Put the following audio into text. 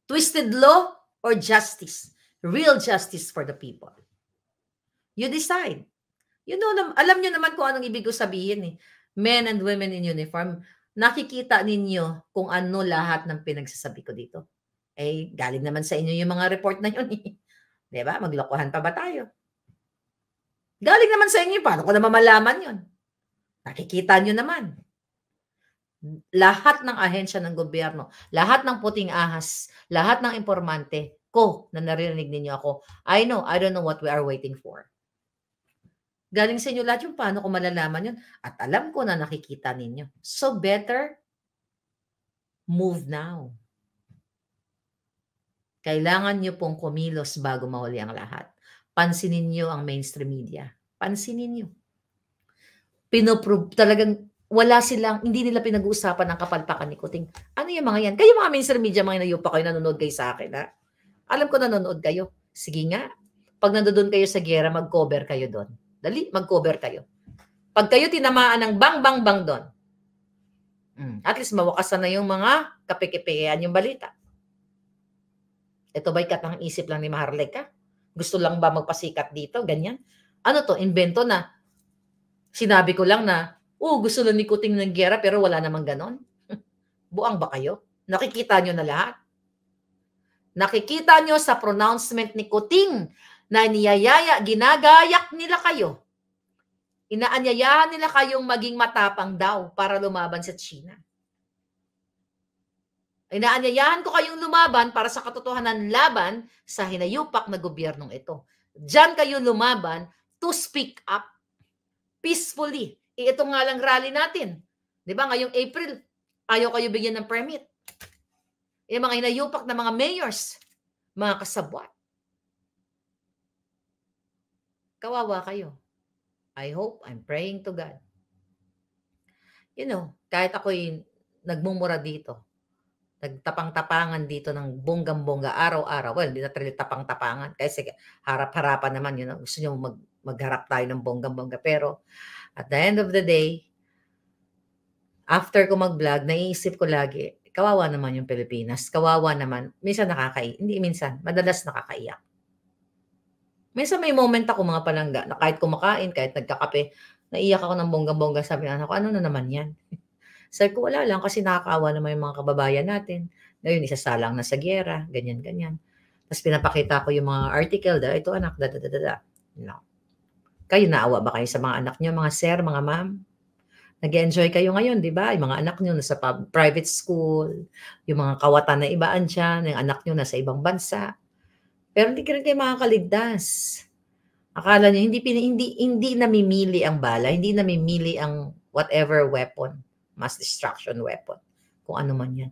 Twisted law or justice? Real justice for the people. You decide. You know, alam nyo naman kung anong ibig ko sabihin eh. Men and women in uniform, nakikita ninyo kung ano lahat ng pinagsasabi ko dito. Eh, galing naman sa inyo yung mga report na yun eh. Diba? Maglokohan pa ba tayo? Galing naman sa inyo, paano ko naman malaman yun? Nakikita nyo naman. Lahat ng ahensya ng gobyerno, lahat ng puting ahas, lahat ng informante ko na narinig ninyo ako, I don't know what we are waiting for. Galing sa inyo lahat yung paano ko malalaman yun. At alam ko na nakikita ninyo. So better, move now. Kailangan nyo pong kumilos bago mahuli ang lahat. Pansinin nyo ang mainstream media. Pansinin nyo. Talagang wala silang, hindi nila pinag-uusapan ang kapalpakan ni Kuting. Ano yung mga yan? Kayo mga mainstream media, mga inayupa kayo, nanonood kayo sa akin, ha? Alam ko nanonood kayo. Sige nga. Pag nandoon kayo sa gera, mag-cover kayo doon. Dali, mag-cover kayo. Pag kayo tinamaan ng bang doon, at least mawakasan na yung mga kapikipikian yung balita. Ito ba'y katang isip lang ni Maharlika? Gusto lang ba magpasikat dito? Ganyan. Ano to? Invento na. Sinabi ko lang na, gusto lang ni Kuting ng gera pero wala namang ganon. Buang ba kayo? Nakikita nyo na lahat. Nakikita nyo sa pronouncement ni Kuting na niyayaya, ginagayak nila kayo. Inaanyayahan nila kayong maging matapang daw para lumaban sa China. Inaanyayahan ko kayong lumaban para sa katotohanan laban sa hinayupak na gobyernong ito. Diyan kayo lumaban to speak up peacefully. Ito nga lang rally natin. Di ba? Ngayong April, ayaw kayo bigyan ng permit. Yung mga hinayupak na mga mayors, mga kasabwat. Kawawa kayo. I hope, I'm praying to God. You know, kahit ako'y nagmumura dito, nagtapang-tapangan dito ng bonggang-bongga araw-araw. Well, hindi na talaga tapang-tapangan. Kasi harap-harapan naman yun. Gusto nyo magharap tayo ng bonggang-bongga. Pero at the end of the day, after ko mag-vlog, naiisip ko lagi, kawawa naman yung Pilipinas. Kawawa naman. Minsan nakakaiyak. Hindi minsan. Madalas nakakaiyak. Minsan may moment ako mga palangga na kahit kumakain, kahit nagkakape, naiyak ako ng bonggang-bongga. Sabi na ako, ano na naman yan? Sabi ko, wala lang kasi nakakaawa naman yung mga kababayan natin. Ngayon, isasalang na sa gyera, ganyan-ganyan. Tapos pinapakita ko yung mga article, ito anak, No. Kayo naawa ba kayo sa mga anak nyo, mga sir, mga ma'am? Nag-enjoy kayo ngayon, di ba? Yung mga anak nyo nasa private school, yung mga kawatan na ibaan dyan, yung anak nyo nasa ibang bansa. Pero hindi ka rin kayo makakaligtas. Akala nyo, hindi namimili ang bala, hindi namimili ang whatever weapon, mass destruction weapon, kung ano man yan.